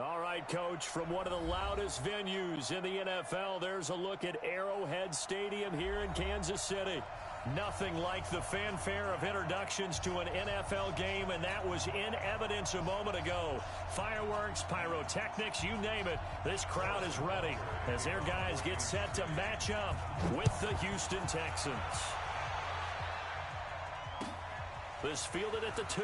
All right, Coach, from one of the loudest venues in the NFL, there's a look at Arrowhead Stadium here in Kansas City. Nothing like the fanfare of introductions to an NFL game, and that was in evidence a moment ago. Fireworks, pyrotechnics, you name it. This crowd is ready as their guys get set to match up with the Houston Texans. This fielded at the 2.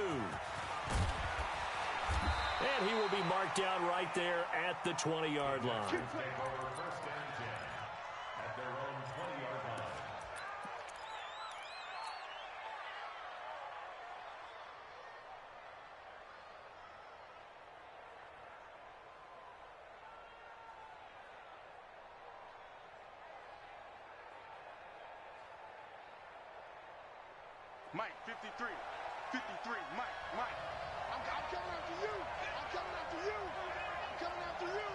And he will be marked down right there at the 20-yard line. First and 10 at their own 20-yard line. Mike, 53, Mike. I'm coming after you. I'm coming after you. I'm coming after you.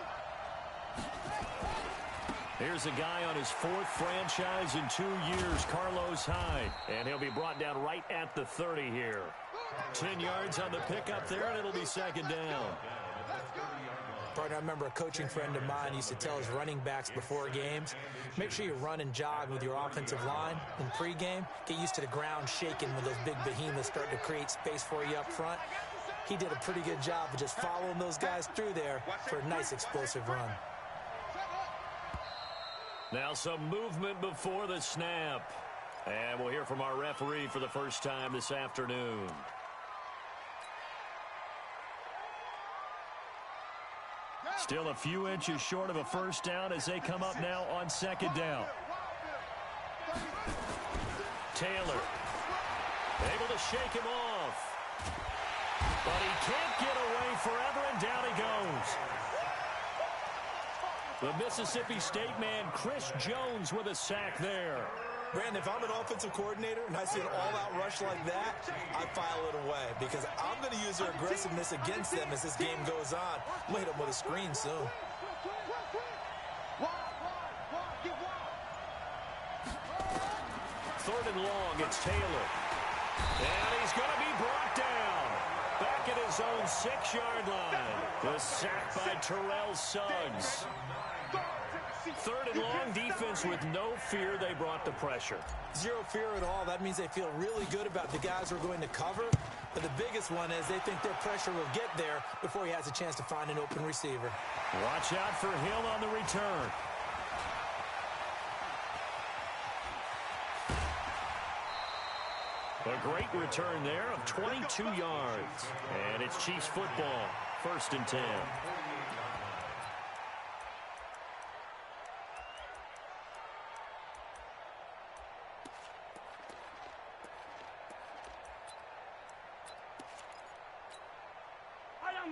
Here's a guy on his 4th franchise in 2 years, Carlos Hyde. And he'll be brought down right at the 30 here. 10 yards on the pickup there, and it'll be second down. Partner, I remember a coaching friend of mine used to tell his running backs before games, make sure you run and jog with your offensive line in pregame. Get used to the ground shaking when those big behemoths start to create space for you up front. He did a pretty good job of just following those guys through there for a nice explosive run. Now some movement before the snap. And we'll hear from our referee for the first time this afternoon. Still a few inches short of a first down as they come up now on second down. Taylor able to shake him off. But he can't get away forever, and down he goes. The Mississippi State man, Chris Jones, with a sack there. Brandon, if I'm an offensive coordinator and I see an all-out rush like that, I file it away because I'm going to use their aggressiveness against them as this game goes on. I'm going to hit them with a screen soon. Third and long, it's Taylor. And he's going to be brought down. Back at his own 6-yard line. The sack by Terrell Suggs. Third and long, defense with no fear. They brought the pressure. Zero fear at all. That means they feel really good about the guys who are going to cover. But the biggest one is they think their pressure will get there before he has a chance to find an open receiver. Watch out for Hill on the return. A great return there of 22 yards. And it's Chiefs football. First and 10.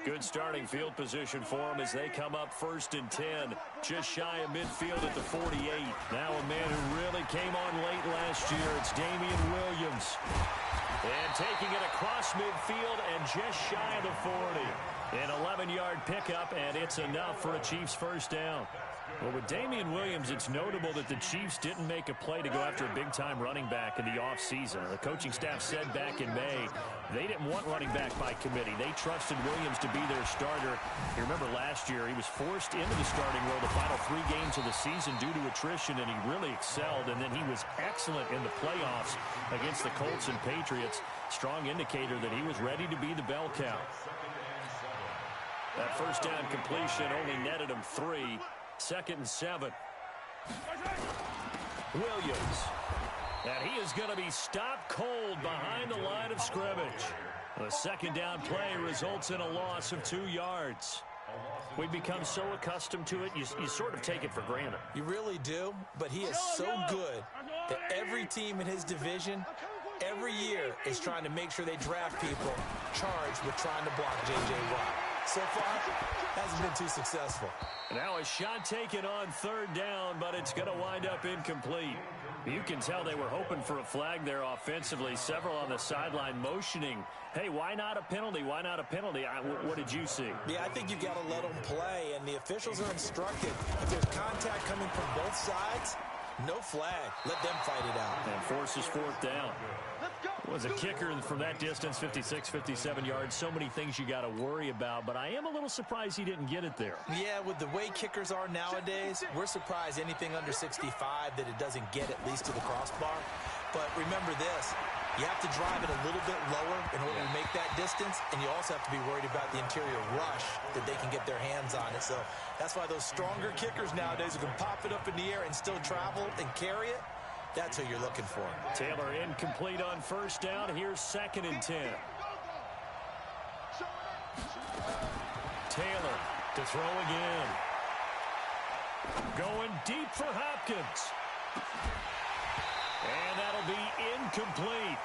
Good starting field position for them as they come up first and 10. Just shy of midfield at the 48. Now a man who really came on late last year. It's Damian Williams. And taking it across midfield and just shy of the 40. An 11-yard pickup, and it's enough for a Chiefs first down. Well, with Damian Williams, it's notable that the Chiefs didn't make a play to go after a big-time running back in the offseason. The coaching staff said back in May they didn't want running back by committee. They trusted Williams to be their starter. You remember last year he was forced into the starting role the final 3 games of the season due to attrition, and he really excelled. And then he was excellent in the playoffs against the Colts and Patriots. Strong indicator that he was ready to be the bell cow. That first down completion only netted him 3. Second and 7. Williams. And he is going to be stopped cold behind the line of scrimmage. The second down play results in a loss of 2 yards. We've become so accustomed to it, you sort of take it for granted. You really do, but he is so good that every team in his division, every year, is trying to make sure they draft people charged with trying to block J.J. Watt. So far, hasn't been too successful. Now a shot taken on third down, but it's going to wind up incomplete. You can tell they were hoping for a flag there offensively. Several on the sideline motioning, hey, why not a penalty? Why not a penalty? What did you see? Yeah, I think you've got to let them play, and the officials are instructed if there's contact coming from both sides, No flag. Let them fight it out. And forces fourth down. Was a kicker from that distance, 56, 57 yards. So many things you got to worry about, but I am a little surprised he didn't get it there. Yeah, with the way kickers are nowadays, we're surprised anything under 65 that it doesn't get at least to the crossbar. But remember this, you have to drive it a little bit lower in order to make that distance, and you also have to be worried about the interior rush that they can get their hands on it. So that's why those stronger kickers nowadays who can pop it up in the air and still travel and carry it, that's who you're looking for. Taylor incomplete on first down. Here's 2nd and 10. Taylor to throw again. Going deep for Hopkins. And that'll be incomplete.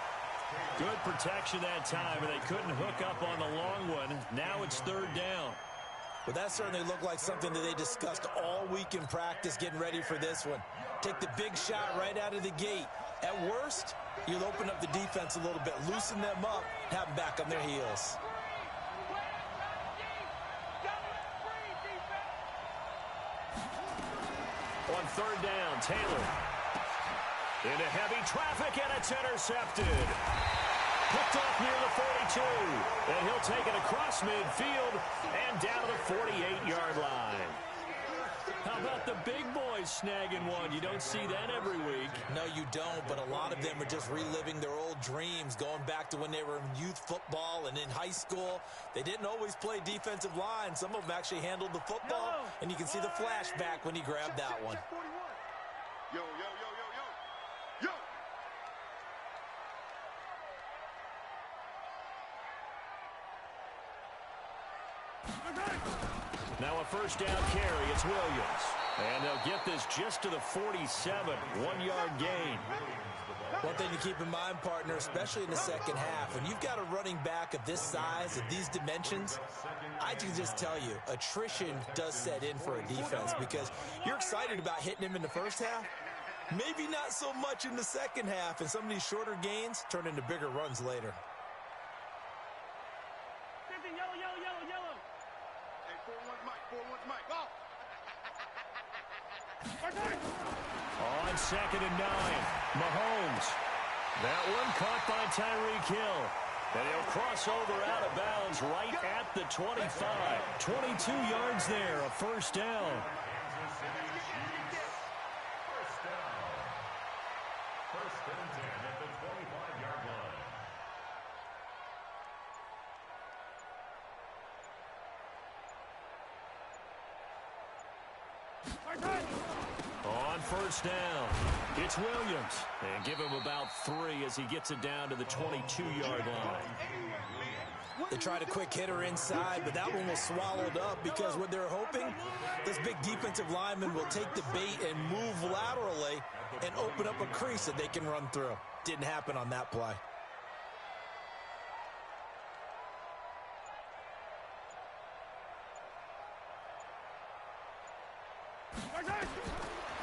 Good protection that time, and they couldn't hook up on the long one. Now it's 3rd down. Well, that certainly looked like something that they discussed all week in practice getting ready for this one. Take the big shot right out of the gate. At worst, you'll open up the defense a little bit, loosen them up, have them back on their heels. On 3rd down, Taylor. Into heavy traffic, and it's intercepted. Picked off near the 42. And he'll take it across midfield and down to the 48-yard line. How about the big boys snagging one? You don't see that every week. No, you don't, but a lot of them are just reliving their old dreams, going back to when they were in youth football and in high school. They didn't always play defensive line. Some of them actually handled the football, and you can see the flashback when he grabbed that one. Yo, yo, yo, yo, yo. Yo. Now a first down carry. It's Williams. And they'll get this just to the 47. 1-yard gain. One thing to keep in mind, partner, especially in the second half, when you've got a running back of this size, of these dimensions, I can just tell you, attrition does set in for a defense because you're excited about hitting him in the first half. Maybe not so much in the second half, and some of these shorter gains turn into bigger runs later. Yellow. Hey, 4-1's Mike. Go. On 2nd and 9, Mahomes. That one caught by Tyreek Hill. And he'll cross over out of bounds right at the 25. 22 yards there, a first down. First and 10 at the 25-yard line. On first down, it's Williams. And give him about 3 as he gets it down to the 22-yard line. They tried a quick hitter inside, but that one was swallowed up because what they're hoping, this big defensive lineman will take the bait and move laterally and open up a crease that they can run through. Didn't happen on that play.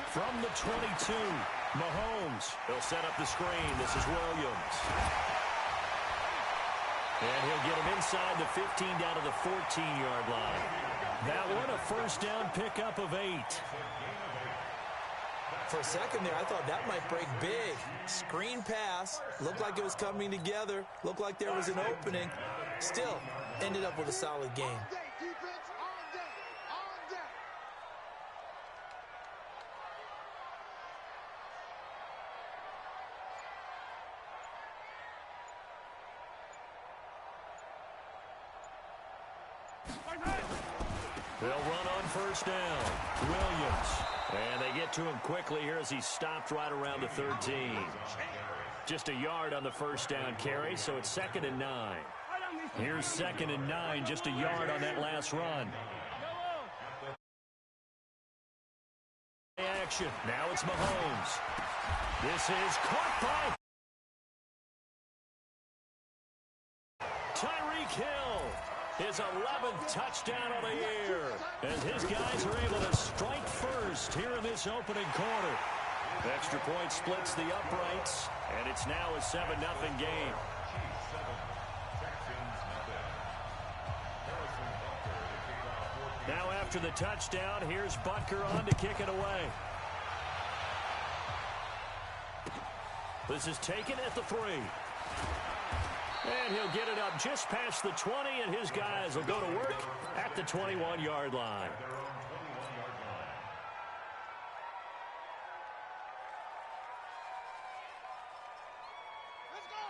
From the 22, Mahomes. He'll set up the screen. This is Williams. And he'll get him inside the 15 down to the 14-yard line. That one, a first down pickup of 8. For a second there, I thought that might break big. Screen pass. Looked like it was coming together. Looked like there was an opening. Still, ended up with a solid game. They'll run on first down. Williams. And they get to him quickly here as he stopped right around the 13. Just a yard on the first down carry, so it's 2nd and 9. Here's 2nd and 9, just a yard on that last run. Action. Now it's Mahomes. This is caught by Tyreek Hill. His 11th touchdown of the year. As his guys are able to strike first here in this opening quarter. Extra point splits the uprights, and it's now a 7-0 game. Now after the touchdown, here's Butker on to kick it away. This is taken at the 3. And he'll get it up just past the 20, and his guys will go to work at the 21-yard line.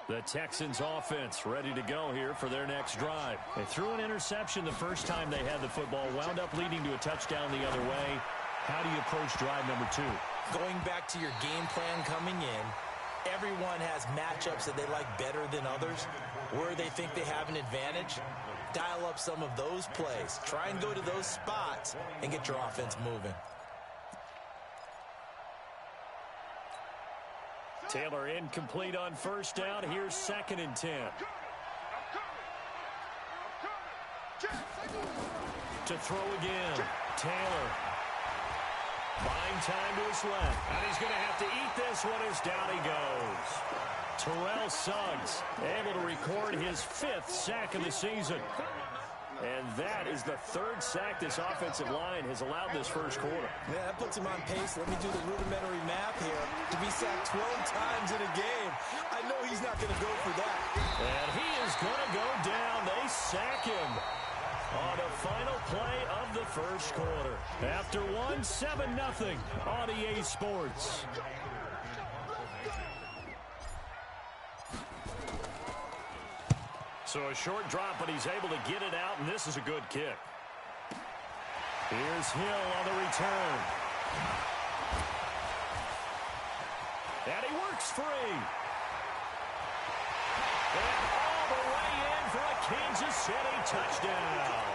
The Texans offense ready to go here for their next drive. They threw an interception the first time they had the football, wound up leading to a touchdown the other way. How do you approach drive number 2? Going back to your game plan coming in, everyone has matchups that they like better than others, where they think they have an advantage. Dial up some of those plays. Try and go to those spots and get your offense moving. Taylor incomplete on first down. Here's 2nd and 10. To throw again. Taylor. Buying time to his left. And he's going to have to eat this one as down he goes. Terrell Suggs able to record his 5th sack of the season. And that is the 3rd sack this offensive line has allowed this first quarter. Yeah, that puts him on pace. Let me do the rudimentary math here. To be sacked 12 times in a game, I know he's not going to go for that. And he is going to go down. They sack him on the final play of the first quarter. After 7-0 on EA Sports. So a short drop, but he's able to get it out, and this is a good kick. Here's Hill on the return. And he works free. And all the way in for a Kansas City touchdown.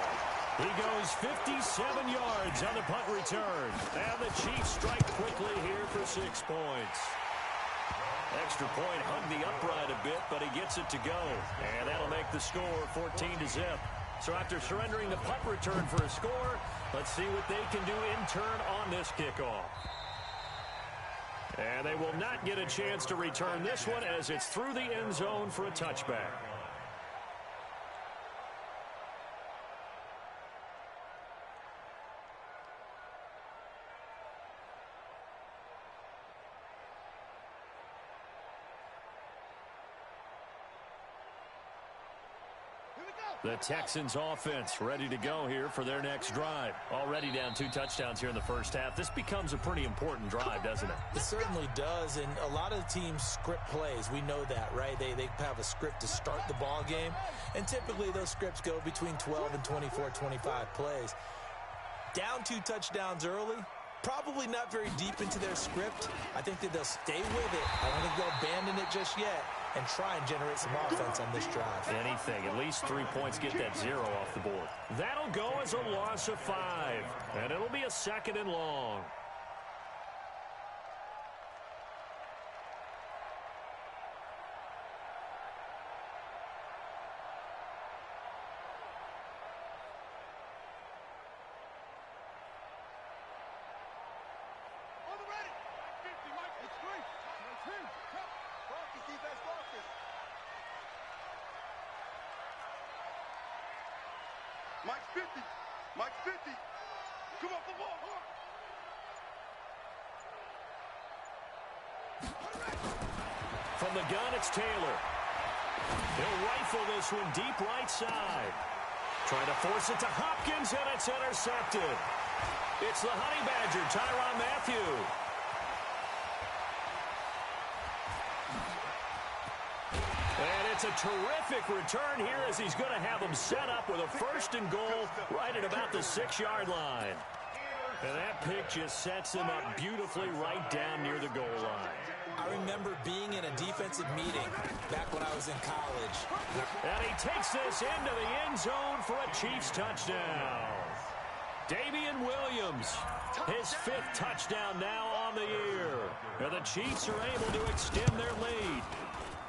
He goes 57 yards on the punt return. And the Chiefs strike quickly here for 6 points. Extra point hugged the upright a bit, but he gets it to go. And that'll make the score 14-0. So after surrendering the punt return for a score, let's see what they can do in turn on this kickoff. And they will not get a chance to return this one as it's through the end zone for a touchback. The Texans offense ready to go here for their next drive. Already down 2 touchdowns here in the first half. This becomes a pretty important drive, doesn't it? It certainly does, and a lot of teams script plays. We know that, right? They have a script to start the ball game, and typically those scripts go between 12 and 24, 25 plays. Down 2 touchdowns early, probably not very deep into their script. I think that they'll stay with it. I don't think they'll abandon it just yet and try and generate some offense on this drive. Anything. At least 3 points, get that 0 off the board. That'll go as a loss of 5. And it'll be a 2nd and long. Mike's 50. Mike's 50. Come on, come on. From the gun, it's Taylor. He'll rifle this one deep right side. Trying to force it to Hopkins, and it's intercepted. It's the Honey Badger, Tyrann Mathieu. And it's a terrific return here as he's going to have them set up with a 1st and goal right at about the 6-yard line. And that pick just sets them up beautifully right down near the goal line. I remember being in a defensive meeting back when I was in college. And he takes this into the end zone for a Chiefs touchdown. Damian Williams, his 5th touchdown now on the year. And the Chiefs are able to extend their lead.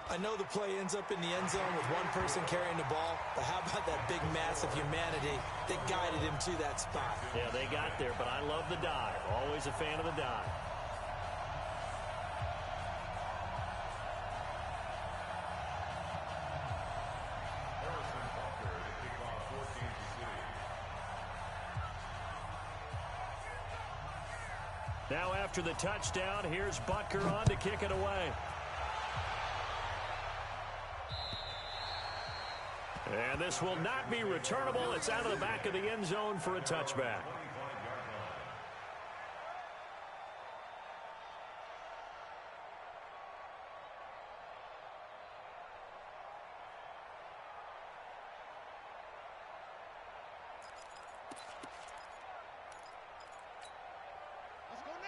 I know the play ends up in the end zone with one person carrying the ball, but how about that big mass of humanity that guided him to that spot? Yeah, they got there, but I love the dive. Always a fan of the dive. Now after the touchdown, here's Butker on to kick it away. And this will not be returnable. It's out of the back of the end zone for a touchback.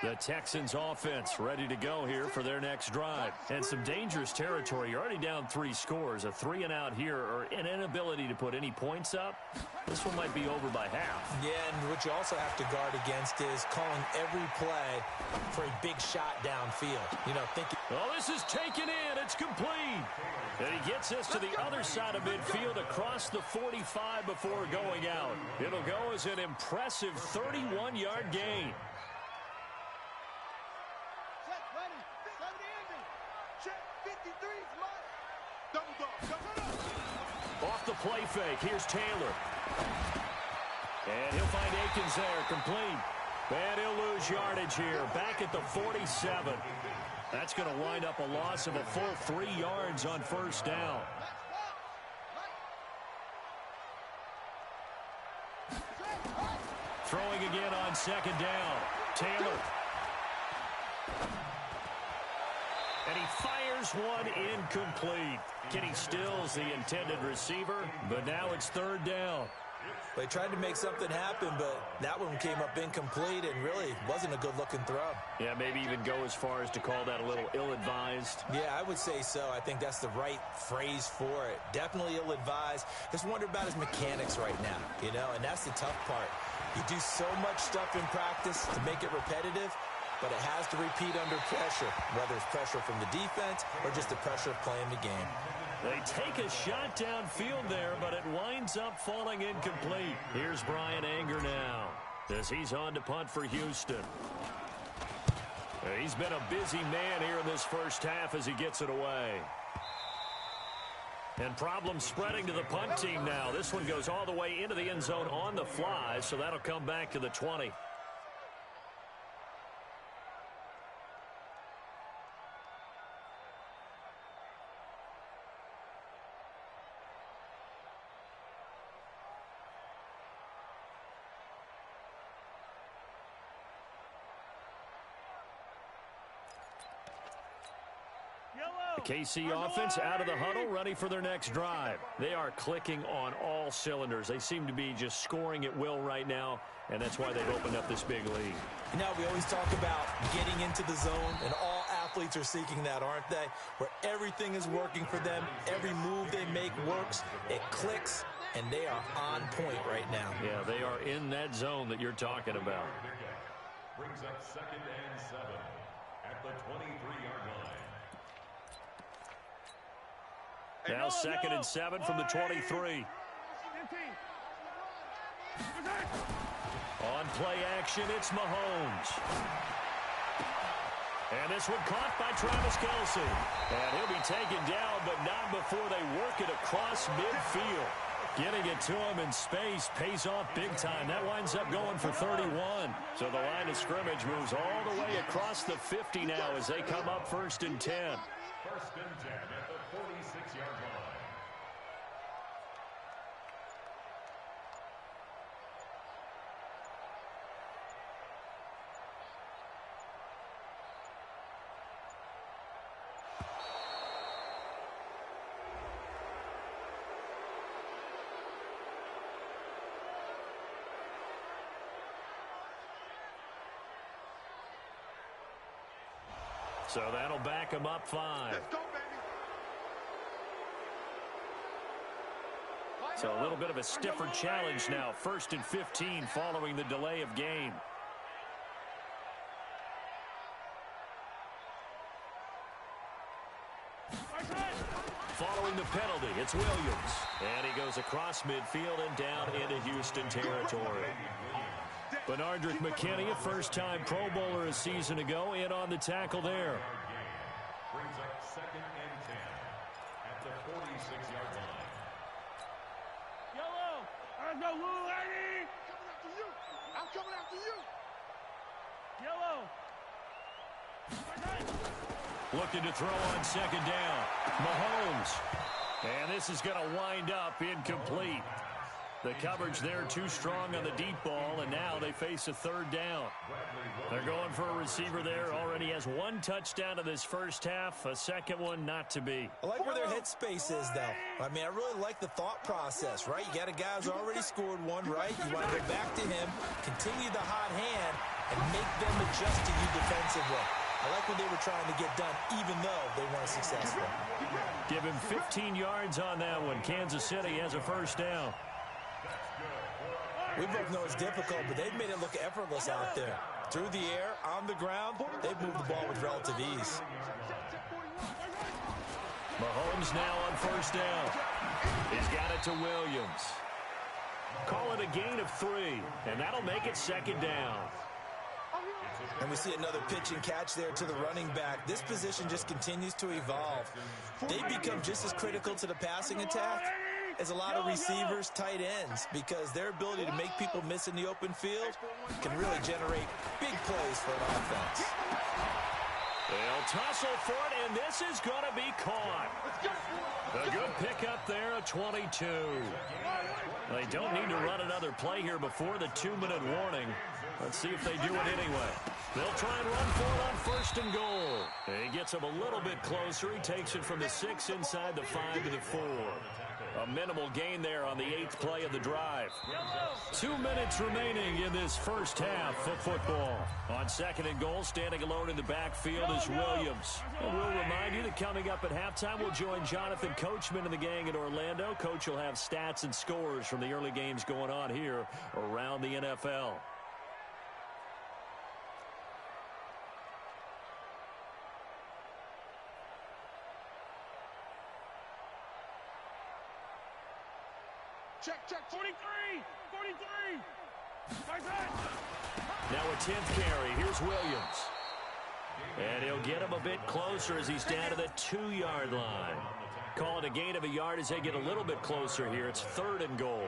The Texans offense ready to go here for their next drive. And some dangerous territory. You're already down 3 scores. A 3-and-out here, or an inability to put any points up. This one might be over by half. Yeah, and what you also have to guard against is calling every play for a big shot downfield. You know, thinking... Oh, this is taken in. It's complete. And he gets us to the other side of midfield across the 45 before going out. It'll go as an impressive 31-yard gain. Off the play fake, here's Taylor. And he'll find Akins there, complete. And he'll lose yardage here, back at the 47. That's going to wind up a loss of a full 3 yards on first down. Throwing again on second down. Taylor. And he fires one incomplete. Kenny Stills the intended receiver, but now it's third down. They tried to make something happen, but that one came up incomplete and really wasn't a good-looking throw. Yeah, maybe even go as far as to call that a little ill-advised. Yeah, I would say so. I think that's the right phrase for it. Definitely ill-advised. Just wonder about his mechanics right now, you know, and that's the tough part. You do so much stuff in practice to make it repetitive, but it has to repeat under pressure, whether it's pressure from the defense or just the pressure of playing the game. They take a shot downfield there, but it winds up falling incomplete. Here's Brian Anger now as he's on to punt for Houston. He's been a busy man here in this first half as he gets it away. And problems spreading to the punt team now. This one goes all the way into the end zone on the fly, so that'll come back to the 20. The KC offense out of the huddle, ready for their next drive. They are clicking on all cylinders. They seem to be just scoring at will right now, and that's why they've opened up this big lead. You know, we always talk about getting into the zone, and all athletes are seeking that, aren't they? Where everything is working for them, every move they make works, it clicks, and they are on point right now. Yeah, they are in that zone that you're talking about. Brings up 2nd and 7 at the 23-yard line. Now 2nd and 7 from the 23. On play action, it's Mahomes. And this one caught by Travis Kelce. And he'll be taken down, but not before they work it across midfield. Getting it to him in space pays off big time. That winds up going for 31. So the line of scrimmage moves all the way across the 50 now as they come up 1st and 10. 1st and 10 at the 46-yard line. So that'll back him up 5. Let's go, baby. So a little bit of a stiffer challenge now. 1st and 15 following the delay of game. Following the penalty, it's Williams. And he goes across midfield and down into Houston territory. Benardrick McKinney, a first-time Pro Bowler a season ago, in on the tackle there. Brings up 2nd and 10 at the 46-yard line. Yellow! Let's go, Lou, lady! Coming after you! I'm coming after you! Yellow! Looking to throw on 2nd down. Mahomes. And this is going to wind up incomplete. The coverage there too strong on the deep ball, and now they face a third down. They're going for a receiver there. Already has one touchdown in this first half, a second one not to be. I like where their headspace is, though. I mean, I really like the thought process, right? You got a guy who's already scored one, right? You want to go back to him, continue the hot hand, and make them adjust to you defensively. I like what they were trying to get done, even though they weren't successful. Give him 15 yards on that one. Kansas City has a first down. We both know it's difficult, but they've made it look effortless out there. Through the air, on the ground, they've moved the ball with relative ease. Mahomes now on first down. He's got it to Williams. Call it a gain of 3, and that'll make it second down. And we see another pitch and catch there to the running back. This position just continues to evolve. They become just as critical to the passing attack as a lot of receivers, tight ends, because their ability to make people miss in the open field can really generate big plays for an offense. They'll tussle for it, and this is going to be caught. A good pickup there, a 22. They don't need to run another play here before the 2-minute warning. Let's see if they do it anyway. They'll try and run for it on first and goal. He gets him a little bit closer. He takes it from the 6 inside the 5 to the 4. A minimal gain there on the 8th play of the drive. 2 minutes remaining in this first half of football. On second and goal, standing alone in the backfield is Williams. And we'll remind you that coming up at halftime, we'll join Jonathan Coachman and the gang in Orlando. Coach will have stats and scores from the early games going on here around the NFL. Check, 43! Now a 10th carry. Here's Williams. And he'll get him a bit closer as he's down to the 2-yard line. Call it a gain of a yard as they get a little bit closer here. It's 3rd and goal.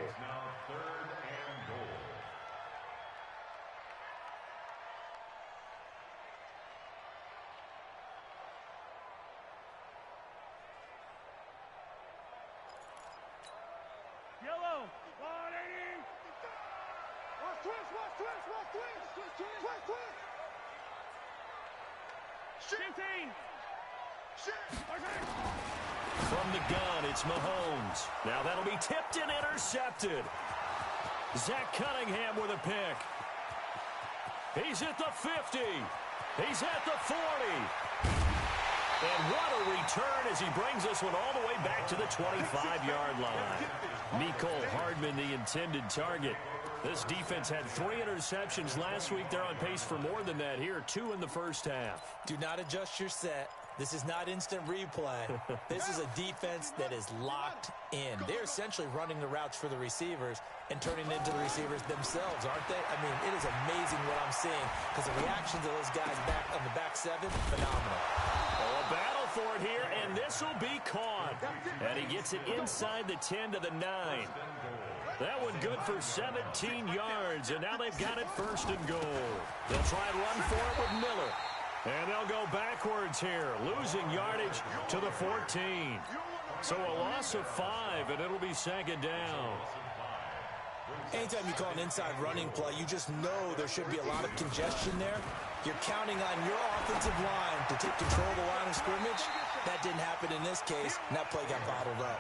From the gun, it's Mahomes. Now that'll be tipped and intercepted. Zach Cunningham with a pick. He's at the 50. He's at the 40. And what a return as he brings this one all the way back to the 25-yard line. Mecole Hardman, the intended target. This defense had 3 interceptions last week. They're on pace for more than that here, 2 in the first half. Do not adjust your set. This is not instant replay. This is a defense that is locked in. They're essentially running the routes for the receivers and turning it into the receivers themselves, aren't they? I mean, it is amazing what I'm seeing because the reactions of those guys back on the back 7, phenomenal. Oh, a battle for it here, and this will be caught. And he gets it inside the 10 to the 9. That one good for 17 yards, and now they've got it 1st and goal. They'll try and run for it with Miller. And they'll go backwards here, losing yardage to the 14. So a loss of 5, and it'll be 2nd down. Anytime you call an inside running play, you just know there should be a lot of congestion there. You're counting on your offensive line to take control of the line of scrimmage. That didn't happen in this case, and that play got bottled up.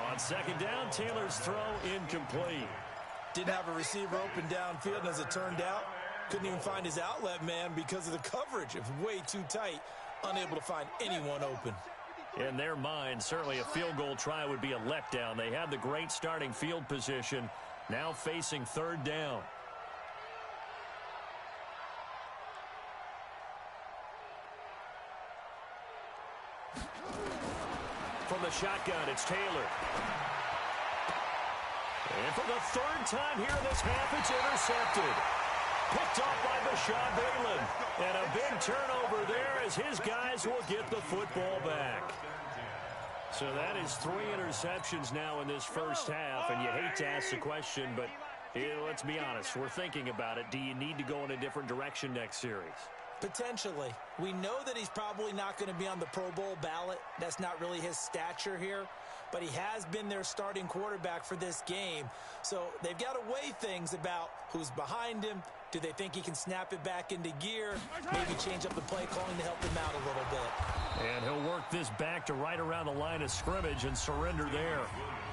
On 2nd down, Taylor's throw incomplete. Didn't have a receiver open downfield, and as it turned out, couldn't even find his outlet man because of the coverage. It was way too tight, unable to find anyone open. In their mind, certainly a field goal try would be a letdown. They had the great starting field position, now facing 3rd down. From the shotgun, it's Taylor. And for the 3rd time here in this half, it's intercepted. Picked off by Bashaud Breeland. And a big turnover there as his guys will get the football back. So that is 3 interceptions now in this first half. And you hate to ask the question, but let's be honest. We're thinking about it. Do you need to go in a different direction next series? Potentially. We know that he's probably not going to be on the Pro Bowl ballot. That's not really his stature here. but he has been their starting quarterback for this game. So they've got to weigh things about who's behind him. Do they think he can snap it back into gear? Maybe change up the play calling to help him out a little bit. And he'll work this back to right around the line of scrimmage and surrender there.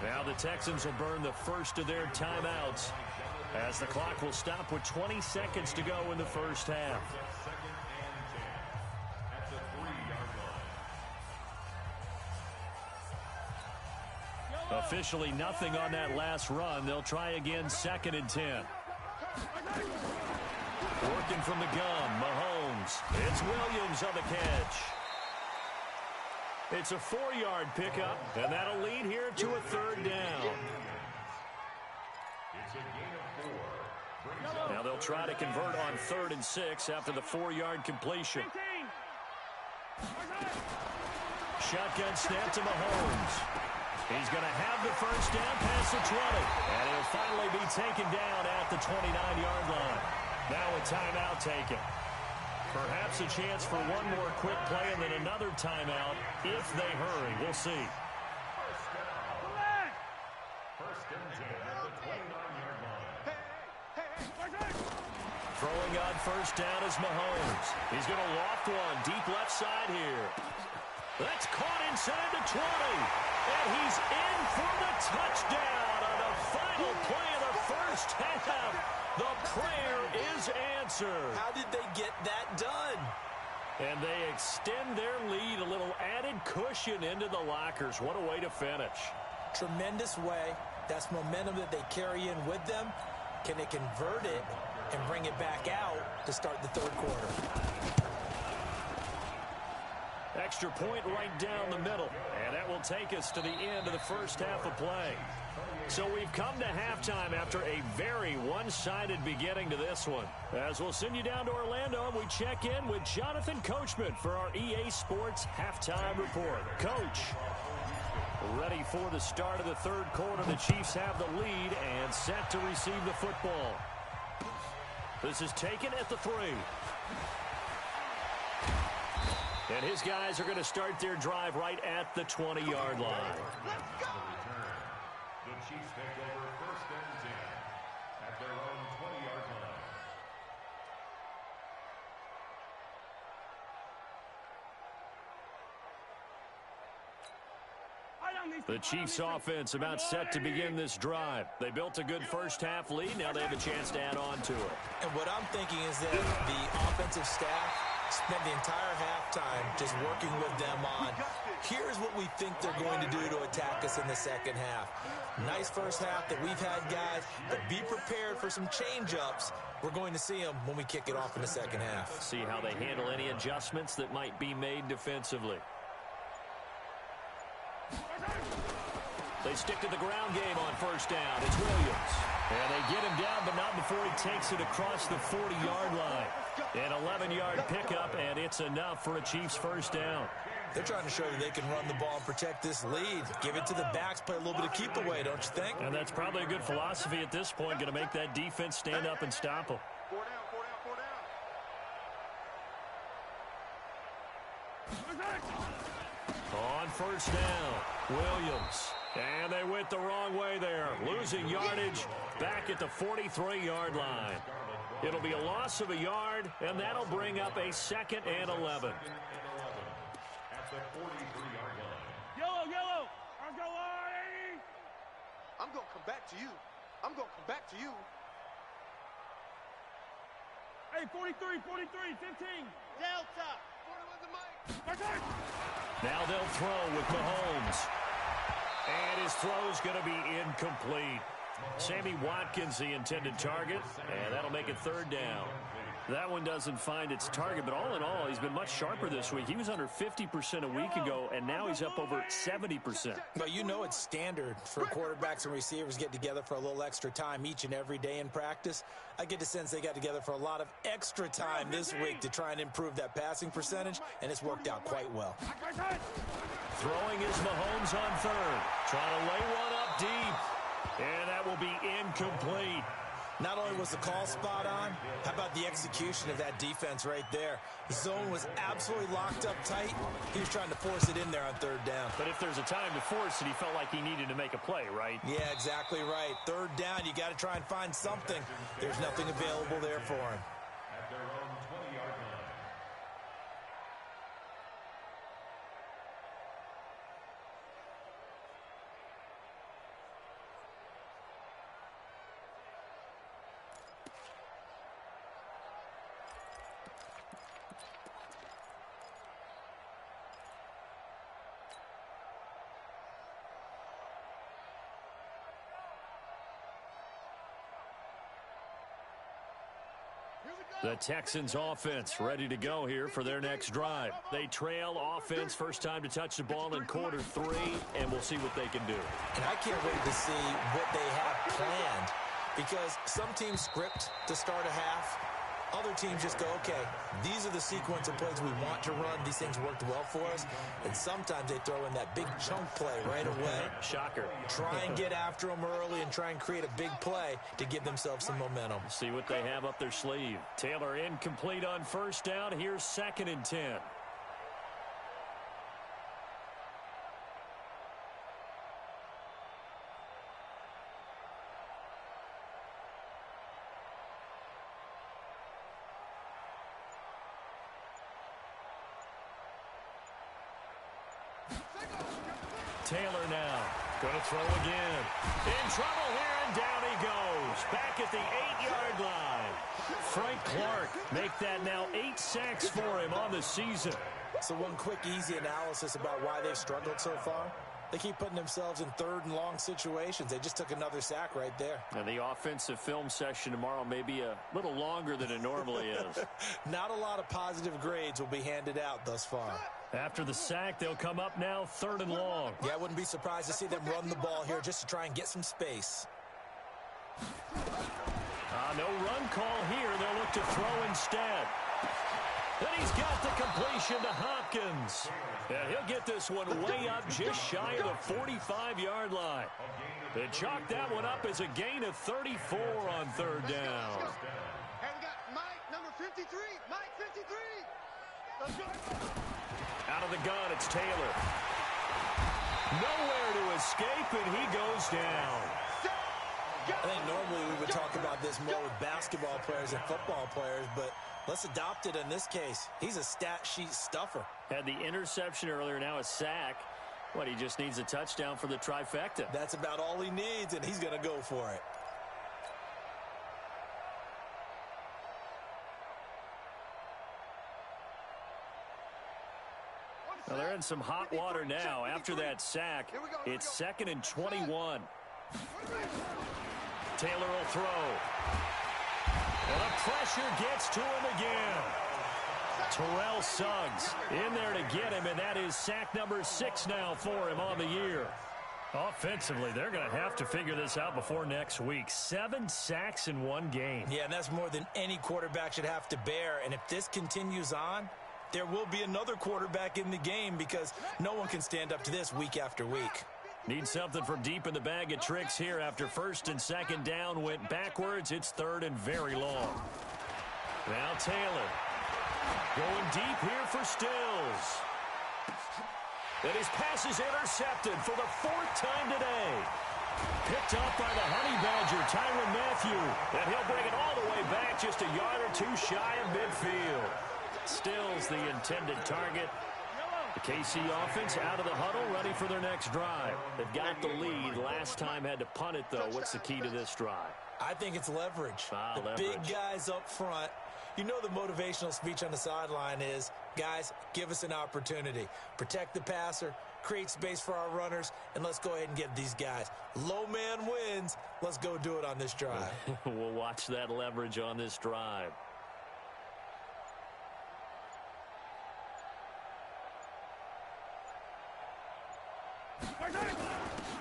Now the Texans will burn the first of their timeouts as the clock will stop with 20 seconds to go in the first half. Officially nothing on that last run. They'll try again, 2nd and 10. Working from the gun, Mahomes. It's Williams on the catch. It's a 4-yard pickup, and that'll lead here to a 3rd down. Now they'll try to convert on 3rd and 6 after the 4-yard completion. Shotgun snap to Mahomes. He's going to have the first down past the 20. And he'll finally be taken down at the 29-yard line. Now a timeout taken. Perhaps a chance for one more quick play and then another timeout if they hurry. We'll see. First and 10 at the 29-yard line. Throwing on first down is Mahomes. He's going to loft one deep left side here. That's caught inside the 20. And he's in for the touchdown on the final play of the first half. The prayer is answered. How did they get that done? And they extend their lead, a little added cushion into the lockers. What a way to finish. Tremendous way. That's momentum that they carry in with them. Can they convert it and bring it back out to start the 3rd quarter? Extra point right down the middle. And that will take us to the end of the first half of play. So we've come to halftime after a very one-sided beginning to this one. As we'll send you down to Orlando, and we check in with Jonathan Coachman for our EA Sports Halftime Report. Coach, ready for the start of the 3rd quarter. The Chiefs have the lead and set to receive the football. This is taken at the 3. And his guys are going to start their drive right at the 20-yard line. The Chiefs take over 1st and 10 at their own 20-yard line. The Chiefs offense about set to begin this drive. They built a good first half lead. Now they have a chance to add on to it. And what I'm thinking is that the offensive staff spent the entire halftime just working with them on, here's what we think they're going to do to attack us in the second half. Nice first half that we've had, guys, but be prepared for some change-ups. We're going to see them when we kick it off in the second half. See how they handle any adjustments that might be made defensively. They stick to the ground game on first down. It's Williams. And they get him down, but not before he takes it across the 40-yard line. An 11-yard pickup, and it's enough for a Chiefs first down. They're trying to show that they can run the ball and protect this lead. Give it to the backs, play a little bit of keep away, don't you think? And that's probably a good philosophy at this point, going to make that defense stand up and stop them. 4 down, 4 down, 4 down. On first down, Williams. And they went the wrong way there, losing yardage back at the 43-yard line. It'll be a loss of a yard, and that'll bring up a 2nd and 11. At the 43-yard line. Yellow. Let's go, Artie. I'm going to come back to you. Hey, 43, 15. Delta. 41 to Mike. Now they'll throw with Mahomes. And his throw's going to be incomplete. Sammy Watkins, the intended target, and that'll make it 3rd down. That one doesn't find its target, but all in all, he's been much sharper this week. He was under 50% a week ago, and now he's up over 70%. But you know it's standard for quarterbacks and receivers get together for a little extra time each and every day in practice. I get the sense they got together for a lot of extra time this week to try and improve that passing percentage, and it's worked out quite well. Throwing is Mahomes on 3rd. Trying to lay one up deep. And that will be incomplete. Not only was the call spot on, how about the execution of that defense right there? The zone was absolutely locked up tight. He was trying to force it in there on third down. But if there's a time to force it, he felt like he needed to make a play, right? Yeah, exactly right. Third down, you got to try and find something. There's nothing available there for him. At their own 20-yard line. The Texans offense ready to go here for their next drive. They trail offense, first time to touch the ball in quarter 3, and we'll see what they can do. And I can't wait to see what they have planned, because some teams script to start a half. Other teams just go, okay, these are the sequence of plays we want to run. These things worked well for us. And sometimes they throw in that big chunk play right away. Shocker. Try and get after them early and try and create a big play to give themselves some momentum. See what they have up their sleeve. Taylor incomplete on first down. Here's 2nd and 10. Taylor now going to throw again. In trouble here, and down he goes. Back at the 8-yard line. Frank Clark make that now 8 sacks for him on the season. So one quick, easy analysis about why they've struggled so far. They keep putting themselves in third and long situations. They just took another sack right there. And the offensive film session tomorrow may be a little longer than it normally is. Not a lot of positive grades will be handed out thus far. After the sack, they'll come up now 3rd and long. Yeah, I wouldn't be surprised to see them run the ball here just to try and get some space. No run call here. They'll look to throw instead. Then he's got the completion to Hopkins. And he'll get this one way up just shy of the 45-yard line. They chalked that one up as a gain of 34 on 3rd down. Hey, we got Mike, number 53. Mike, 53. Let's go. Out of the gun, it's Taylor. Nowhere to escape, and he goes down. I think normally we would talk about this more with basketball players and football players, but let's adopt it in this case. He's a stat sheet stuffer. Had the interception earlier, now a sack. What, he just needs a touchdown for the trifecta. That's about all he needs, and he's going to go for it. Well, they're in some hot water now. After that sack, it's 2nd and 21. Taylor will throw. And the pressure gets to him again. Terrell Suggs in there to get him, and that is sack number 6 now for him on the year. Offensively, they're going to have to figure this out before next week. 7 sacks in one game. Yeah, and that's more than any quarterback should have to bear. And if this continues on, there will be another quarterback in the game because no one can stand up to this week after week. Need something from deep in the bag of tricks here after 1st and 2nd down went backwards. It's 3rd and very long. Now Taylor going deep here for Stills. And his pass is intercepted for the 4th time today. Picked up by the Honey Badger, Tyrann Mathieu. And he'll bring it all the way back just a yard or 2 shy of midfield. Stills the intended target. The KC offense out of the huddle, ready for their next drive. They've got the lead. Last time had to punt it, though. What's the key to this drive? I think it's leverage. Leverage. Big guys up front. You know the motivational speech on the sideline is, guys, give us an opportunity. Protect the passer, create space for our runners, and let's go ahead and get these guys. Low man wins. Let's go do it on this drive. We'll watch that leverage on this drive.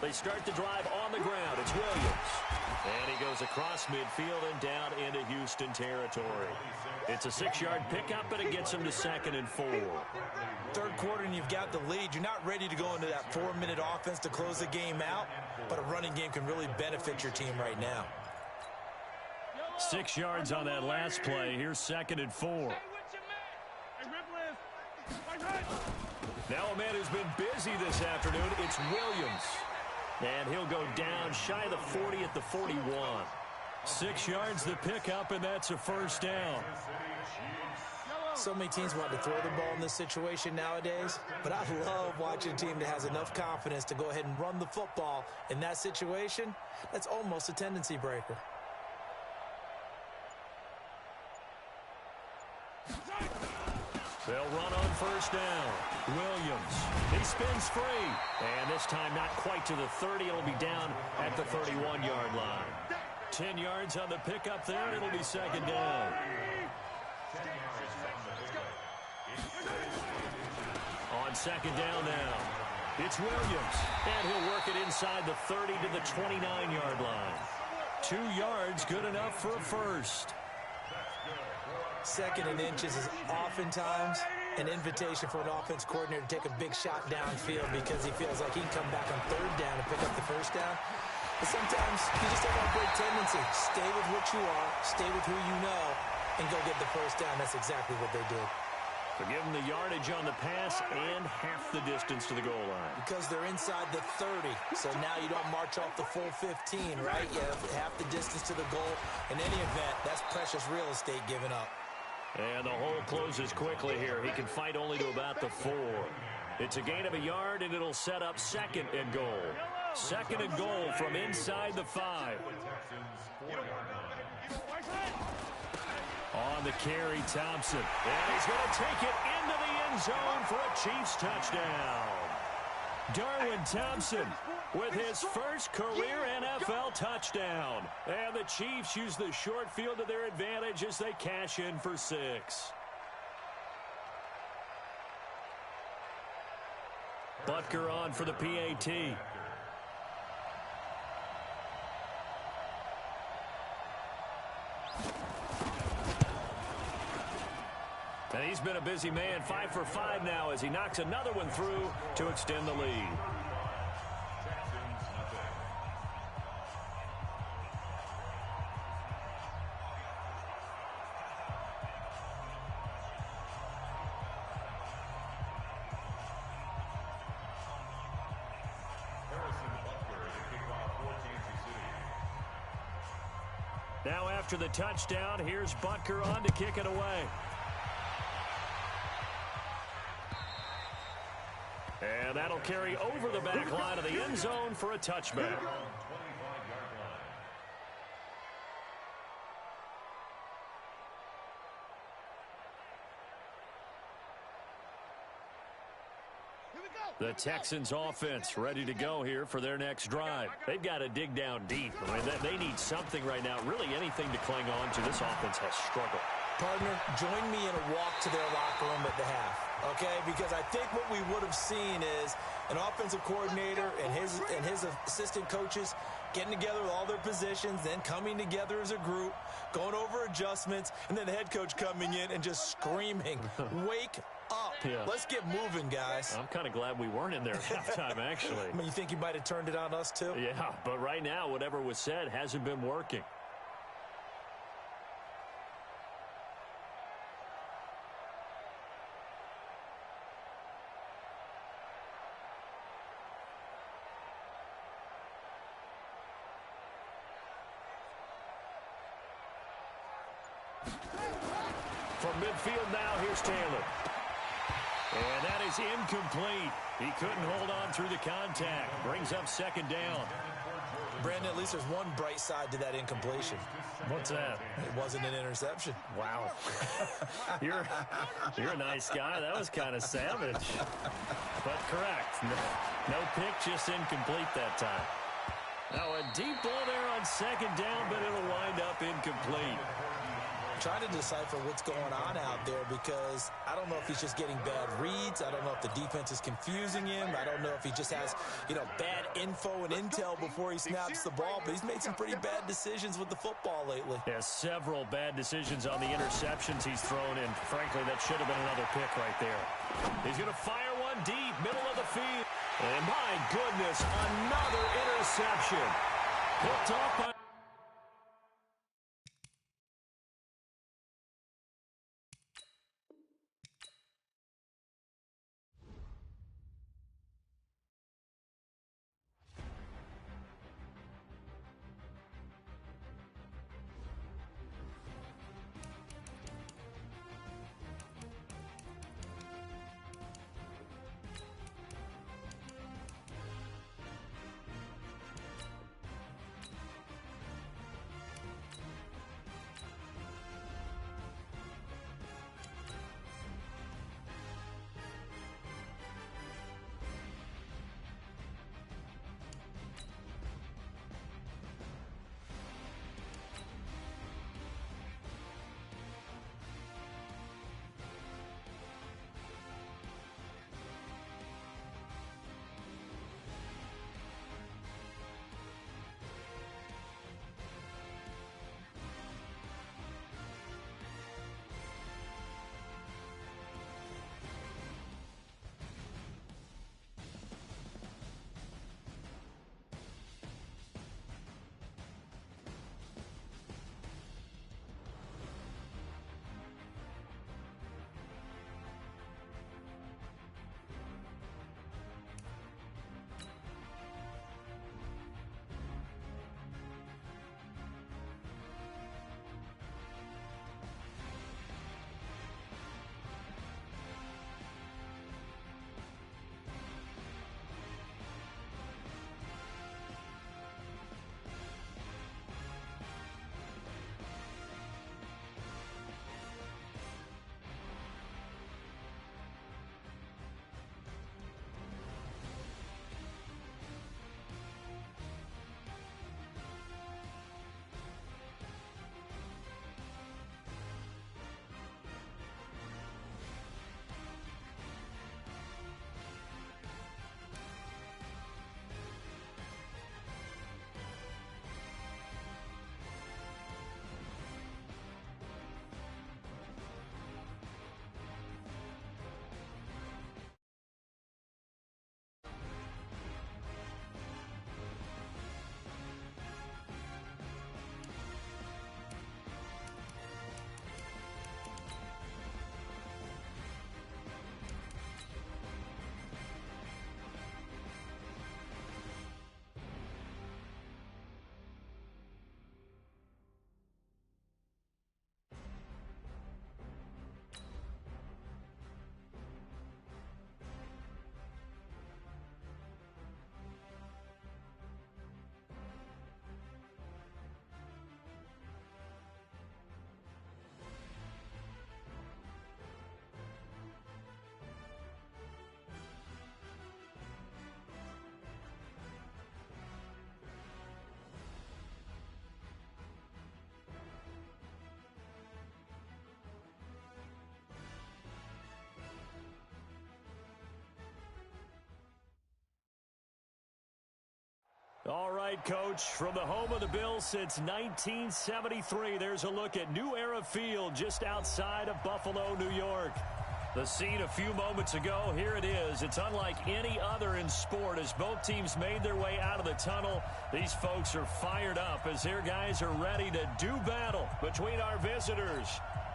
They start the drive on the ground. It's Williams. And he goes across midfield and down into Houston territory. It's a 6-yard pickup, but it gets him to 2nd and 4. Third quarter and you've got the lead. You're not ready to go into that 4-minute offense to close the game out, but a running game can really benefit your team right now. 6 yards on that last play. Here's 2nd and 4. Now a man who's been busy this afternoon, it's Williams. And he'll go down shy of the 40 at the 41. 6 yards the pickup, and that's a first down. So many teams want to throw the ball in this situation nowadays, but I love watching a team that has enough confidence to go ahead and run the football. In that situation, that's almost a tendency breaker. They'll run on first down. Williams, he spins free. And this time not quite to the 30. It'll be down at the 31-yard line. 10 yards on the pickup there, and it'll be 2nd down. On 2nd down now, it's Williams. And he'll work it inside the 30 to the 29-yard line. 2 yards, good enough for a first. 2nd and inches is oftentimes an invitation for an offense coordinator to take a big shot downfield because he feels like he can come back on 3rd down and pick up the first down. But sometimes you just have a great tendency. Stay with what you are, stay with who you know, and go get the first down. That's exactly what they did. So give them the yardage on the pass and half the distance to the goal line. Because they're inside the 30, so now you don't march off the full 15, right? You have half the distance to the goal. In any event, that's precious real estate given up. And the hole closes quickly here. He can fight only to about the 4. It's a gain of a yard, and it'll set up 2nd and goal. 2nd and goal from inside the 5. On the carry, Thompson. And he's going to take it into the end zone for a Chiefs touchdown. Darwin Thompson with his first career NFL touchdown. And the Chiefs use the short field to their advantage as they cash in for 6. Butker on for the PAT. And he's been a busy man, 5 for 5 now as he knocks another one through to extend the lead. Now after the touchdown, here's Butker on to kick it away. And that'll carry over the back line of the end zone for a touchback. The Texans offense ready to go here for their next drive. They've got to dig down deep. I mean, they need something right now, really anything to cling on to. This offense has struggled. Partner, join me in a walk to their locker room at the half, okay? Because I think what we would have seen is an offensive coordinator and his assistant coaches getting together with all their positions, then coming together as a group, going over adjustments, and then the head coach coming in and just screaming, wake up. Yeah. Let's get moving, guys. I'm kind of glad we weren't in there at halftime, actually. I mean, you think you might have turned it on us, too? Yeah, but right now, whatever was said hasn't been working. From midfield now, here's Taylor. And that is incomplete. He couldn't hold on through the contact. Brings up 2nd down. Brandon, at least there's one bright side to that incompletion. What's that? It wasn't an interception. Wow. You're a nice guy. That was kind of savage. But correct. No pick, just incomplete that time. Now a deep ball there on 2nd down, but it'll wind up incomplete. Trying to decipher what's going on out there because I don't know if he's just getting bad reads. I don't know if the defense is confusing him. I don't know if he just has, bad info and intel before he snaps the ball. But he's made some pretty bad decisions with the football lately. Yeah, several bad decisions on the interceptions he's thrown in. Frankly, that should have been another pick right there. He's going to fire one deep, middle of the field. And my goodness, another interception. Picked off by right, Coach. From the home of the Bills since 1973, there's a look at New Era Field just outside of Buffalo, New York. The scene a few moments ago, here it is. It's unlike any other in sport as both teams made their way out of the tunnel. These folks are fired up as their guys are ready to do battle between our visitors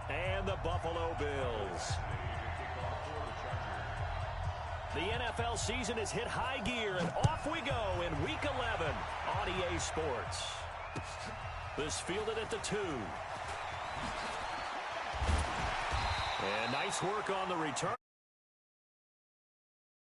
and the Buffalo Bills. The NFL season has hit high gear, and off we go in Week 11 on EA Sports. This fielded at the 2. And nice work on the return.